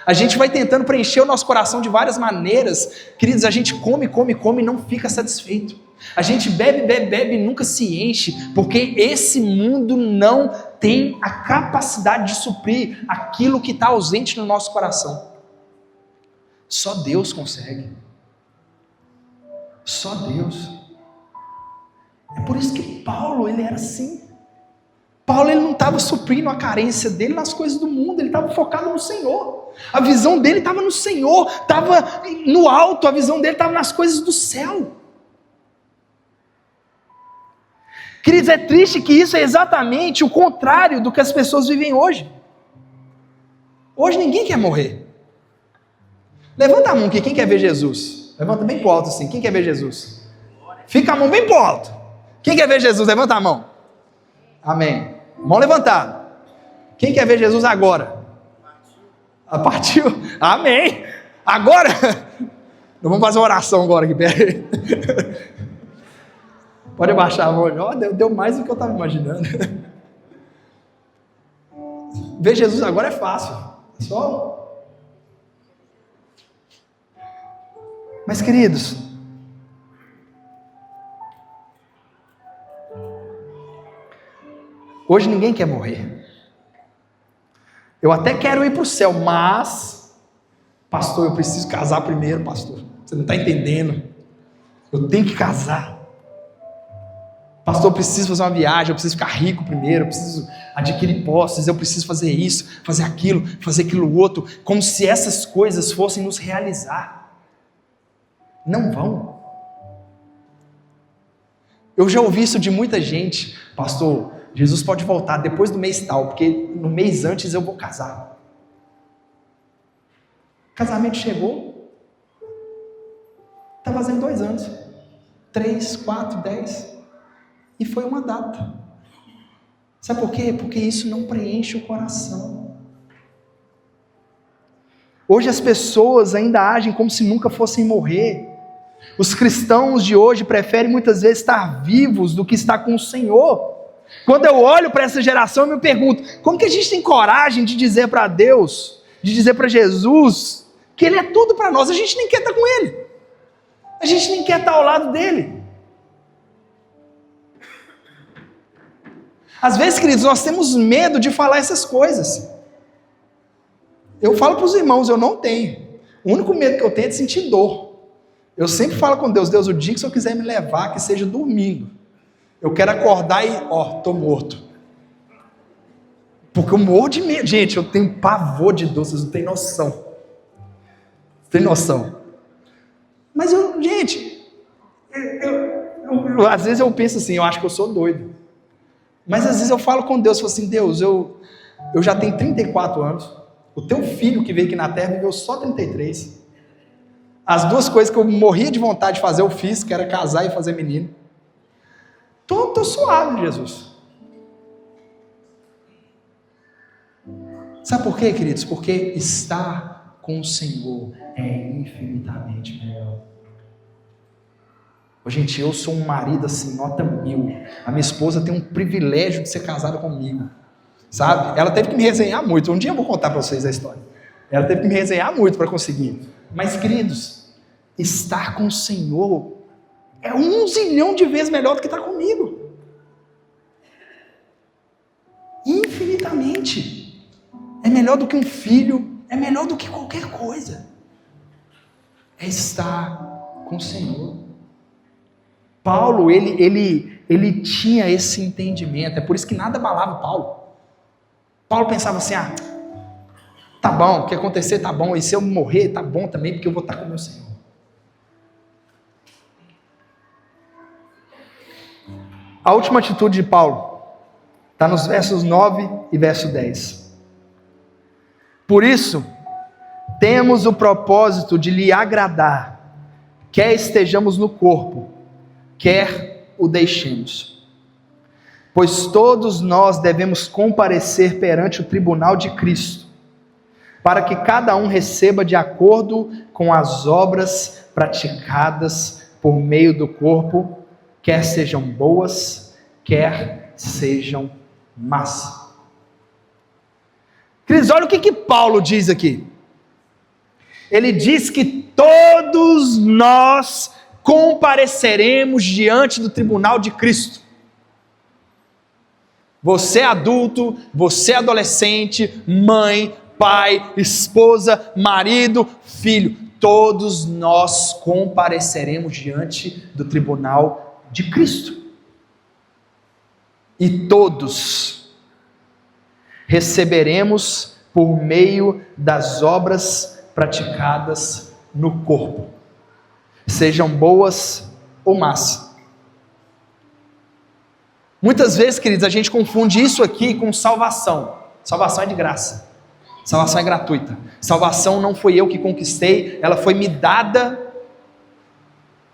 A gente vai tentando preencher o nosso coração de várias maneiras. Queridos, a gente come e não fica satisfeito. A gente bebe e nunca se enche, porque esse mundo não tem a capacidade de suprir aquilo que está ausente no nosso coração. Só Deus consegue. Só Deus. É por isso que Paulo, ele era assim. Paulo, ele não estava suprindo a carência dele nas coisas do mundo, ele estava focado no Senhor. A visão dele estava no Senhor, estava no alto, a visão dele estava nas coisas do céu. Queridos, é triste que isso é exatamente o contrário do que as pessoas vivem hoje. Hoje ninguém quer morrer. Levanta a mão aqui, quem quer ver Jesus? Levanta bem pro alto assim, quem quer ver Jesus? Fica a mão bem pro alto. Quem quer ver Jesus? Levanta a mão. Amém. Mão levantada. Quem quer ver Jesus agora? Partiu? Amém. Agora? Vamos fazer uma oração agora aqui, peraí. Pode abaixar a mão. Oh, deu mais do que eu estava imaginando. Ver Jesus agora é fácil. Só. Mas, queridos, hoje ninguém quer morrer. Eu até quero ir para o céu, mas, pastor, eu preciso casar primeiro, pastor. Você não está entendendo. Eu tenho que casar. Pastor, eu preciso fazer uma viagem, eu preciso ficar rico primeiro, eu preciso adquirir posses, eu preciso fazer isso, fazer aquilo outro, como se essas coisas fossem nos realizar. Não vão. Eu já ouvi isso de muita gente. Pastor, Jesus pode voltar depois do mês tal, porque no mês antes eu vou casar. O casamento chegou, está fazendo 2 anos, 3, 4, 10... E foi uma data. Sabe por quê? Porque isso não preenche o coração. Hoje as pessoas ainda agem como se nunca fossem morrer. Os cristãos de hoje preferem muitas vezes estar vivos do que estar com o Senhor. Quando eu olho para essa geração, eu me pergunto, como que a gente tem coragem de dizer para Deus, de dizer para Jesus, que Ele é tudo para nós? A gente nem quer estar com Ele. A gente nem quer estar ao lado dEle. Às vezes, queridos, nós temos medo de falar essas coisas. Eu falo para os irmãos, eu não tenho. O único medo que eu tenho é de sentir dor. Eu sempre falo com Deus, Deus, o dia que o Senhor quiser me levar, que seja dormindo. Eu quero acordar e, estou morto. Porque eu morro de medo. Gente, eu tenho pavor de dor, vocês não têm noção. Tem noção. Mas às vezes eu penso assim, eu acho que eu sou doido. Mas às vezes eu falo com Deus, falo assim, Deus, eu já tenho 34 anos, o teu filho que veio aqui na terra viveu só 33. As 2 coisas que eu morria de vontade de fazer, eu fiz, que era casar e fazer menino. Tô suave, Jesus. Sabe por quê, queridos? Porque estar com o Senhor é infinitamente melhor. Gente, eu sou um marido assim, nota 1000. A minha esposa tem um privilégio de ser casada comigo, sabe? Ela teve que me resenhar muito. Um dia eu vou contar para vocês a história. Ela teve que me resenhar muito para conseguir. Mas, queridos, estar com o Senhor é 1 zilhão de vezes melhor do que estar comigo. Infinitamente. É melhor do que um filho, é melhor do que qualquer coisa. É estar com o Senhor. Paulo, ele tinha esse entendimento, é por isso que nada abalava Paulo. Paulo pensava assim, tá bom, o que acontecer tá bom, e se eu morrer tá bom também, porque eu vou estar com o meu Senhor. A última atitude de Paulo está nos versos 9 e verso 10. Por isso, temos o propósito de lhe agradar, quer estejamos no corpo, quer o deixemos. Pois todos nós devemos comparecer perante o tribunal de Cristo, para que cada um receba de acordo com as obras praticadas por meio do corpo, quer sejam boas, quer sejam más. Queridos, olha o que Paulo diz aqui. Ele diz que todos nós compareceremos diante do tribunal de Cristo. Você é adulto, você é adolescente, mãe, pai, esposa, marido, filho, todos nós compareceremos diante do tribunal de Cristo. E todos receberemos por meio das obras praticadas no corpo, sejam boas ou más. Muitas vezes, queridos, a gente confunde isso aqui com salvação. Salvação é de graça. Salvação é gratuita. Salvação não foi eu que conquistei, ela foi me dada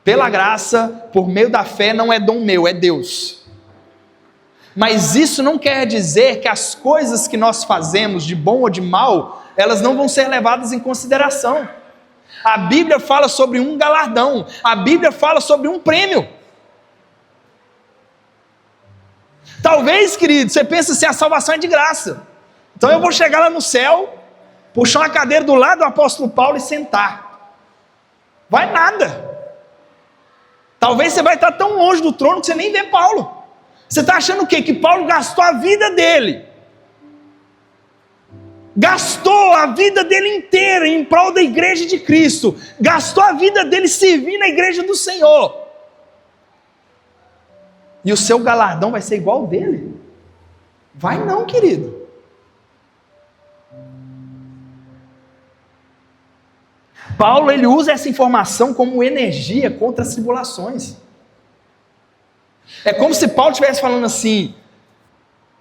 pela graça, por meio da fé, não é dom meu, é Deus. Mas isso não quer dizer que as coisas que nós fazemos, de bom ou de mal, elas não vão ser levadas em consideração. A Bíblia fala sobre um galardão, a Bíblia fala sobre um prêmio. Talvez, querido, você pense assim, a salvação é de graça. Então eu vou chegar lá no céu, puxar uma cadeira do lado do apóstolo Paulo e sentar. Vai nada. Talvez você vai estar tão longe do trono que você nem vê Paulo. Você está achando o quê? Que Paulo gastou a vida dele. Gastou a vida dele inteira em prol da igreja de Cristo. Gastou a vida dele servindo a igreja do Senhor. E o seu galardão vai ser igual ao dele? Vai não, querido. Paulo, ele usa essa informação como energia contra as tribulações. É como se Paulo estivesse falando assim: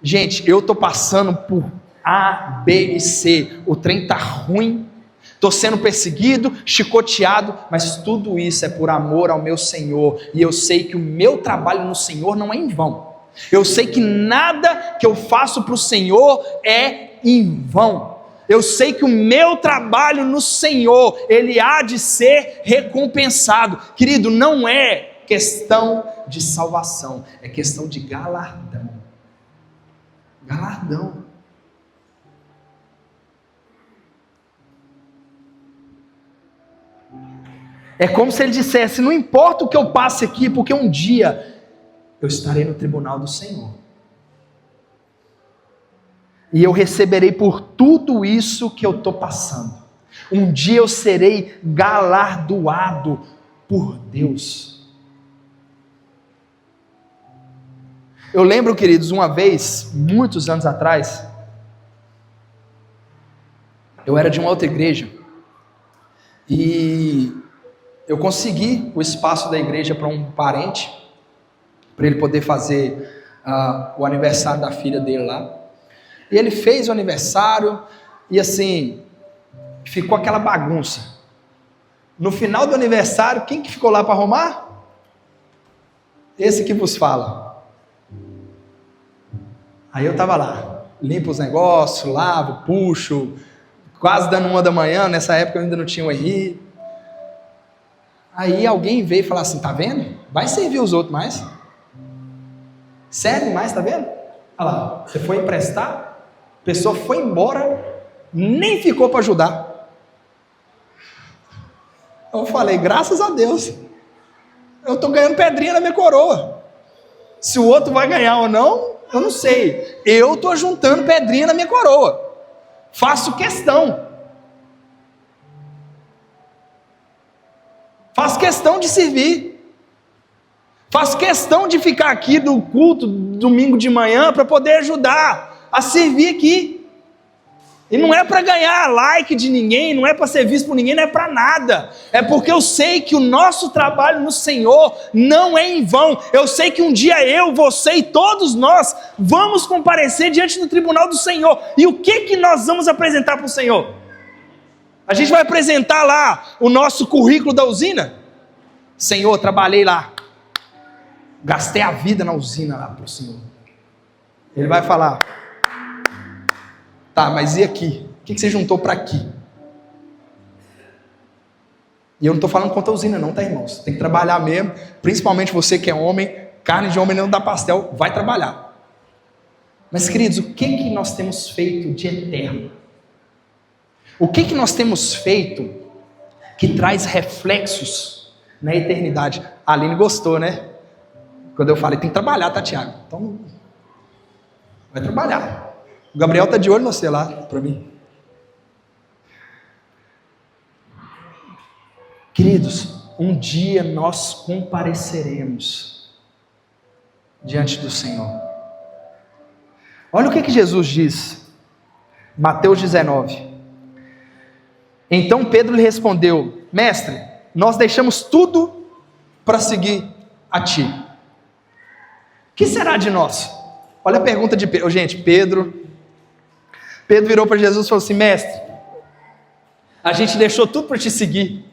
gente, eu estou passando por A, B e C, o trem está ruim, estou sendo perseguido, chicoteado, mas tudo isso é por amor ao meu Senhor, e eu sei que o meu trabalho no Senhor não é em vão, eu sei que nada que eu faço para o Senhor é em vão, eu sei que o meu trabalho no Senhor, ele há de ser recompensado. Querido, não é questão de salvação, é questão de galardão. Galardão. É como se ele dissesse: não importa o que eu passe aqui, porque um dia eu estarei no tribunal do Senhor. E eu receberei por tudo isso que eu estou passando. Um dia eu serei galardoado por Deus. Eu lembro, queridos, uma vez, muitos anos atrás, eu era de uma outra igreja, e eu consegui o espaço da igreja para um parente, para ele poder fazer o aniversário da filha dele lá. E ele fez o aniversário, e assim, ficou aquela bagunça. No final do aniversário, quem que ficou lá para arrumar? Esse que vos fala. Aí eu estava lá, limpo os negócios, lavo, puxo, quase dando 1 da manhã, nessa época eu ainda não tinha o RI. Aí alguém veio e falou assim: tá vendo? Vai servir os outros mais. Serve mais, tá vendo? Olha lá, você foi emprestar, a pessoa foi embora, nem ficou para ajudar. Eu falei: graças a Deus, eu estou ganhando pedrinha na minha coroa. Se o outro vai ganhar ou não, eu não sei. Eu estou juntando pedrinha na minha coroa. Faço questão. Faço questão de servir. Faço questão de ficar aqui do culto domingo de manhã para poder ajudar a servir aqui. E não é para ganhar like de ninguém, não é para ser visto por ninguém, não é para nada. É porque eu sei que o nosso trabalho no Senhor não é em vão. Eu sei que um dia eu, você e todos nós vamos comparecer diante do tribunal do Senhor. E o que nós vamos apresentar para o Senhor? A gente vai apresentar lá o nosso currículo da usina? Senhor, trabalhei lá. Gastei a vida na usina lá pro Senhor. Ele vai falar: tá, mas e aqui? O que você juntou para aqui? E eu não estou falando contra a usina não, tá, irmãos? Tem que trabalhar mesmo, principalmente você que é homem. Carne de homem não dá pastel, vai trabalhar. Mas, queridos, o que nós temos feito de eterno? O que nós temos feito que traz reflexos na eternidade? A Aline gostou, né? Quando eu falei, tem que trabalhar, tá, Tiago? Então, vai trabalhar. O Gabriel tá de olho no você lá, para mim. Queridos, um dia nós compareceremos diante do Senhor. Olha o que Jesus diz, Mateus 19. Então Pedro lhe respondeu: Mestre, nós deixamos tudo para seguir a ti. O que será de nós? Olha a pergunta de Pedro. Gente, Pedro virou para Jesus e falou assim: Mestre, a gente deixou tudo para te seguir.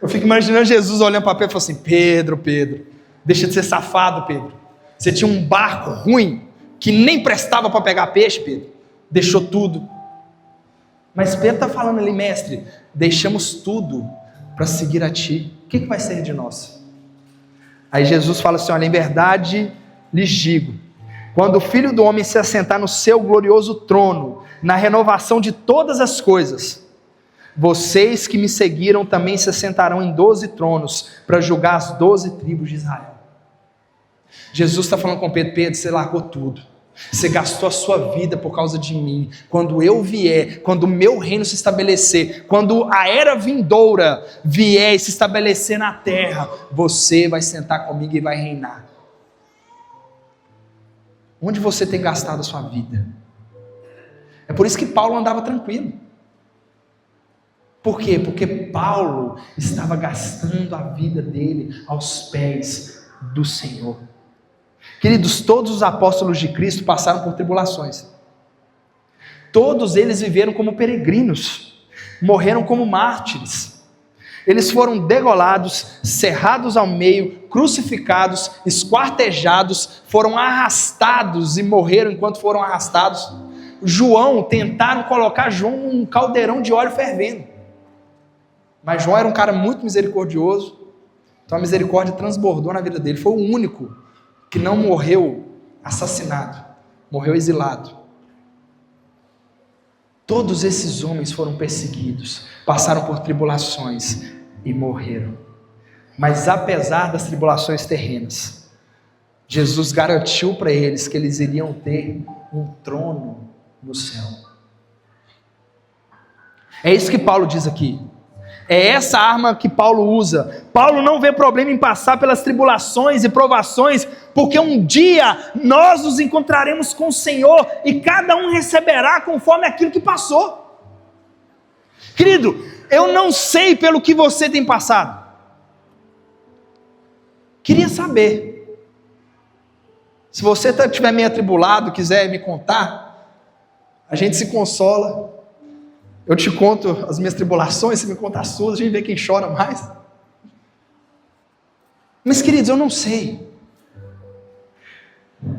Eu fico imaginando Jesus olhando para Pedro e falando assim: Pedro, deixa de ser safado, Pedro. Você tinha um barco ruim, que nem prestava para pegar peixe, Pedro. Deixou tudo. Mas Pedro está falando ali: Mestre, deixamos tudo para seguir a ti. O que vai ser de nós? Aí Jesus fala assim: olha, em verdade lhes digo, quando o Filho do Homem se assentar no seu glorioso trono, na renovação de todas as coisas, vocês que me seguiram também se assentarão em 12 tronos, para julgar as 12 tribos de Israel. Jesus está falando com Pedro: Pedro, você largou tudo, você gastou a sua vida por causa de mim. Quando eu vier, quando o meu reino se estabelecer, quando a era vindoura vier e se estabelecer na terra, você vai sentar comigo e vai reinar. Onde você tem gastado a sua vida? É por isso que Paulo andava tranquilo. Por quê? Porque Paulo estava gastando a vida dele aos pés do Senhor. Queridos, todos os apóstolos de Cristo passaram por tribulações. Todos eles viveram como peregrinos, morreram como mártires. Eles foram degolados, cerrados ao meio, crucificados, esquartejados, foram arrastados e morreram enquanto foram arrastados. Tentaram colocar João num caldeirão de óleo fervendo. Mas João era um cara muito misericordioso, então a misericórdia transbordou na vida dele. Foi o único que não morreu assassinado, morreu exilado. Todos esses homens foram perseguidos, passaram por tribulações e morreram. Mas apesar das tribulações terrenas, Jesus garantiu para eles que eles iriam ter um trono no céu. É isso que Paulo diz aqui. É essa arma que Paulo usa. Paulo não vê problema em passar pelas tribulações e provações, porque um dia nós nos encontraremos com o Senhor e cada um receberá conforme aquilo que passou. Querido, eu não sei pelo que você tem passado. Queria saber. Se você estiver meio atribulado, quiser me contar, a gente se consola. Eu te conto as minhas tribulações, você me conta as suas, a gente vê quem chora mais. Mas, queridos, eu não sei.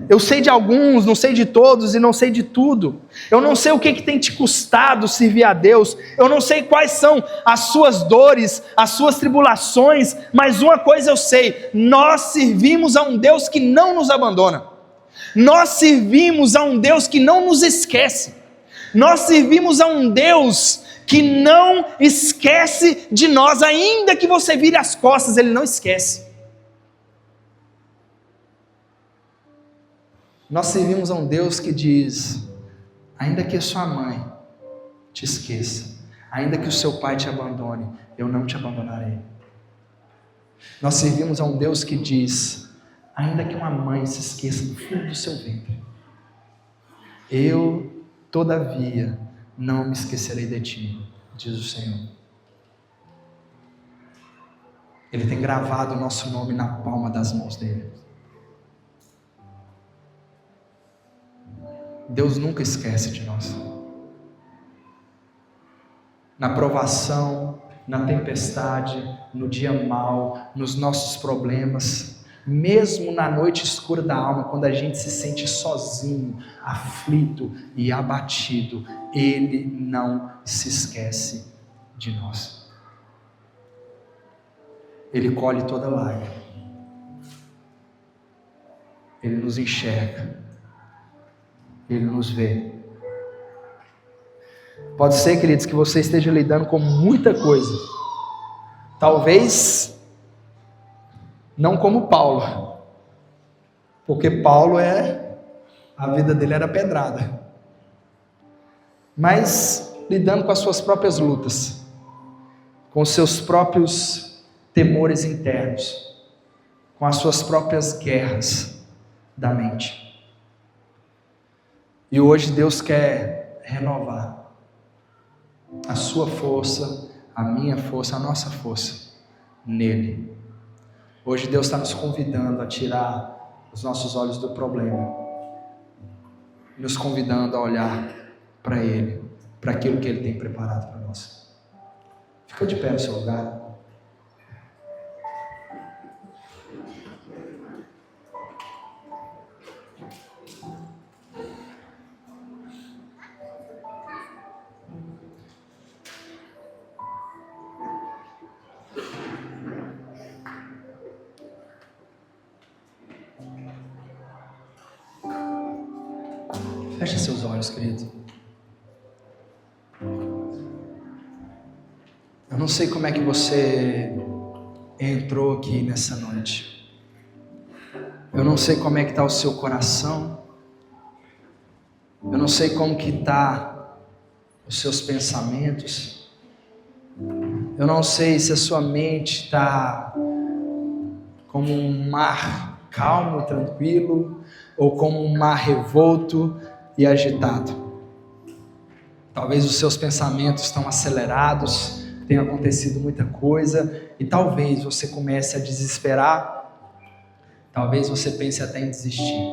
Eu sei de alguns, não sei de todos e não sei de tudo. Eu não sei o que tem te custado servir a Deus. Eu não sei quais são as suas dores, as suas tribulações, mas uma coisa eu sei: nós servimos a um Deus que não nos abandona. Nós servimos a um Deus que não nos esquece. Nós servimos a um Deus que não esquece de nós, ainda que você vire as costas, Ele não esquece. Nós servimos a um Deus que diz: ainda que a sua mãe te esqueça, ainda que o seu pai te abandone, eu não te abandonarei. Nós servimos a um Deus que diz: ainda que uma mãe se esqueça do filho do seu ventre, eu, todavia, não me esquecerei de ti, diz o Senhor. Ele tem gravado o nosso nome na palma das mãos dele. Deus nunca esquece de nós. Na provação, na tempestade, no dia mau, nos nossos problemas, Mesmo na noite escura da alma, quando a gente se sente sozinho, aflito e abatido, Ele não se esquece de nós. Ele colhe toda lágrima. Ele nos enxerga. Ele nos vê. Pode ser, queridos, que você esteja lidando com muita coisa. Talvez não como Paulo, porque Paulo a vida dele era pedrada, mas lidando com as suas próprias lutas, com os seus próprios temores internos, com as suas próprias guerras da mente. E hoje Deus quer renovar a sua força, a minha força, a nossa força nele. Hoje Deus está nos convidando a tirar os nossos olhos do problema, nos convidando a olhar para Ele, para aquilo que Ele tem preparado para nós. Fica de pé no seu lugar. Feche seus olhos, querido. Eu não sei como é que você entrou aqui nessa noite. Eu não sei como é que está o seu coração. Eu não sei como que está os seus pensamentos. Eu não sei se a sua mente está como um mar calmo, tranquilo, ou como um mar revolto e agitado. Talvez os seus pensamentos estão acelerados, tenha acontecido muita coisa, e talvez você comece a desesperar, talvez você pense até em desistir.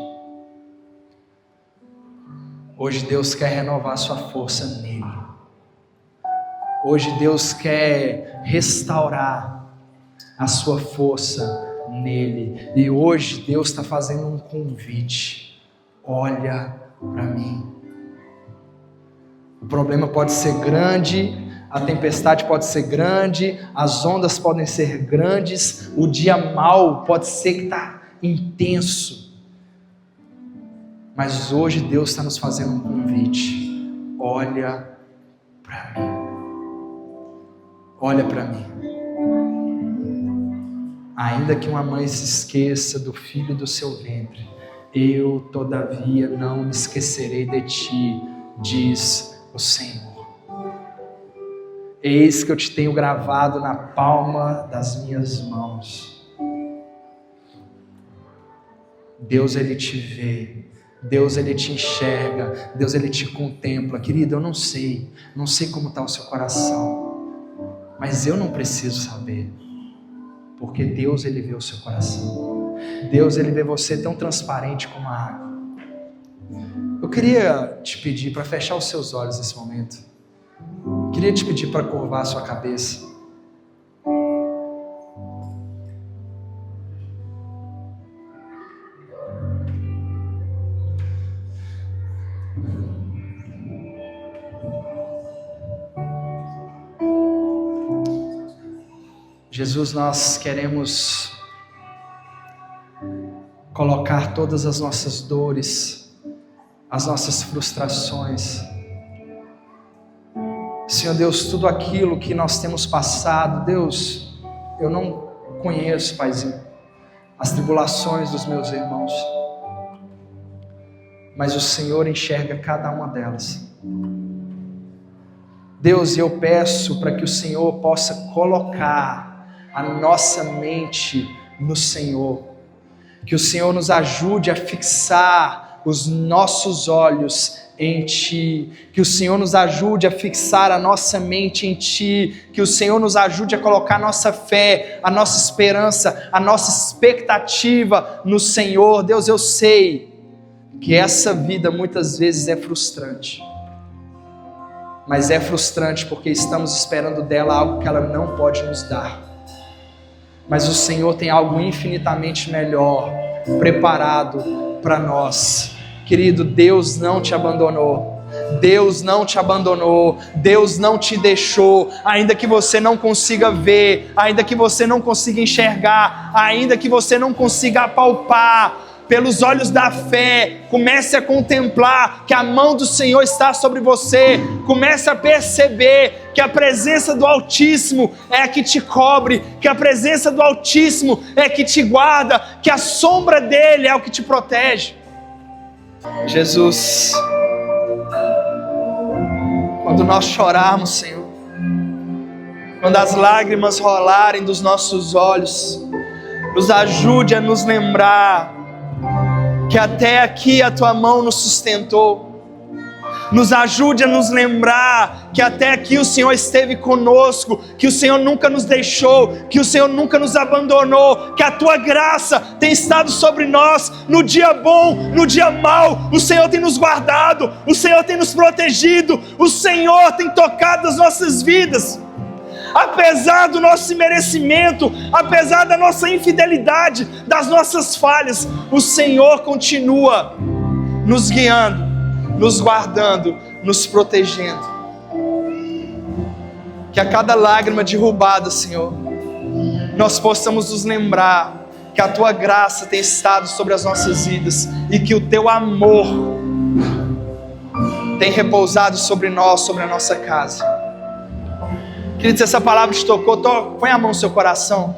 Hoje Deus quer renovar a sua força nele. Hoje Deus quer restaurar a sua força nele. E hoje Deus está fazendo um convite. Olha para mim. O problema pode ser grande, a tempestade pode ser grande, as ondas podem ser grandes, o dia mau pode ser que está intenso. Mas hoje Deus está nos fazendo um convite. Olha para mim. Olha para mim. Ainda que uma mãe se esqueça do filho do seu ventre, eu, todavia, não me esquecerei de ti, diz o Senhor. Eis que eu te tenho gravado na palma das minhas mãos. Deus, Ele te vê. Deus, Ele te enxerga. Deus, Ele te contempla. Querido, eu não sei como está o seu coração, mas eu não preciso saber, porque Deus, Ele vê o seu coração. Deus, Ele vê você tão transparente como a água. Eu queria te pedir para fechar os seus olhos nesse momento. Queria te pedir para curvar a sua cabeça. Jesus, nós queremos colocar todas as nossas dores, as nossas frustrações. Senhor Deus, tudo aquilo que nós temos passado, Deus, eu não conheço, Paizinho, as tribulações dos meus irmãos, mas o Senhor enxerga cada uma delas. Deus, eu peço para que o Senhor possa colocar a nossa mente no Senhor, que o Senhor nos ajude a fixar os nossos olhos em Ti, que o Senhor nos ajude a fixar a nossa mente em Ti, que o Senhor nos ajude a colocar a nossa fé, a nossa esperança, a nossa expectativa no Senhor. Deus, eu sei que essa vida muitas vezes é frustrante, mas é frustrante porque estamos esperando dela algo que ela não pode nos dar. mas o Senhor tem algo infinitamente melhor preparado para nós. Querido, Deus não te abandonou. Deus não te abandonou, Deus não te deixou, ainda que você não consiga ver, ainda que você não consiga enxergar, ainda que você não consiga apalpar, pelos olhos da fé, comece a contemplar que a mão do Senhor está sobre você, comece a perceber que a presença do Altíssimo é a que te cobre, que a presença do Altíssimo é a que te guarda, que a sombra dele é o que te protege. Jesus, quando nós chorarmos, Senhor, quando as lágrimas rolarem dos nossos olhos, nos ajude a nos lembrar que até aqui a Tua mão nos sustentou. Nos ajude a nos lembrar que até aqui o Senhor esteve conosco, que o Senhor nunca nos deixou, que o Senhor nunca nos abandonou, que a Tua graça tem estado sobre nós no dia bom, no dia mau. O Senhor tem nos guardado, o Senhor tem nos protegido, o Senhor tem tocado as nossas vidas. Apesar do nosso imerecimento, apesar da nossa infidelidade, das nossas falhas, o Senhor continua nos guiando, nos guardando, nos protegendo. Que a cada lágrima derrubada, Senhor, nós possamos nos lembrar que a Tua graça tem estado sobre as nossas vidas e que o Teu amor tem repousado sobre nós, sobre a nossa casa. Querido, se essa palavra te tocou, põe a mão no seu coração.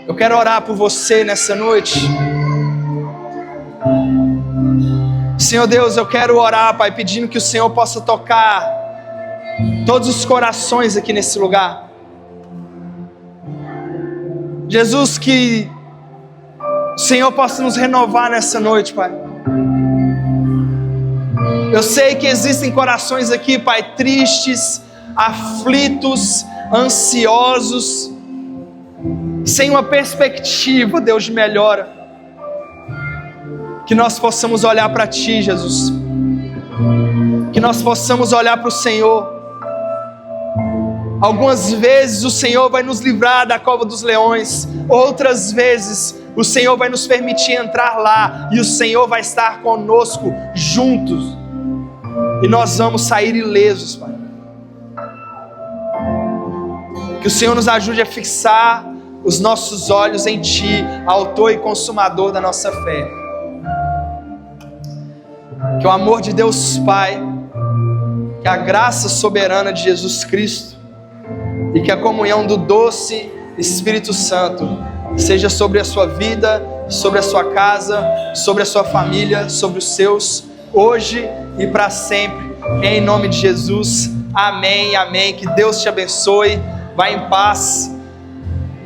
Eu quero orar por você nessa noite. Senhor Deus, eu quero orar, Pai, pedindo que o Senhor possa tocar todos os corações aqui nesse lugar. Jesus, que o Senhor possa nos renovar nessa noite, Pai. Eu sei que existem corações aqui, Pai, tristes, aflitos, ansiosos, sem uma perspectiva, Deus, de melhora. Que nós possamos olhar para Ti, Jesus. Que nós possamos olhar para o Senhor. Algumas vezes o Senhor vai nos livrar da cova dos leões, outras vezes o Senhor vai nos permitir entrar lá e o Senhor vai estar conosco juntos. E nós vamos sair ilesos, Pai. Que o Senhor nos ajude a fixar os nossos olhos em Ti, autor e consumador da nossa fé. Que o amor de Deus Pai, que a graça soberana de Jesus Cristo e que a comunhão do doce Espírito Santo seja sobre a sua vida, sobre a sua casa, sobre a sua família, sobre os seus, hoje e para sempre, em nome de Jesus. Amém, amém. Que Deus te abençoe. Vá em paz.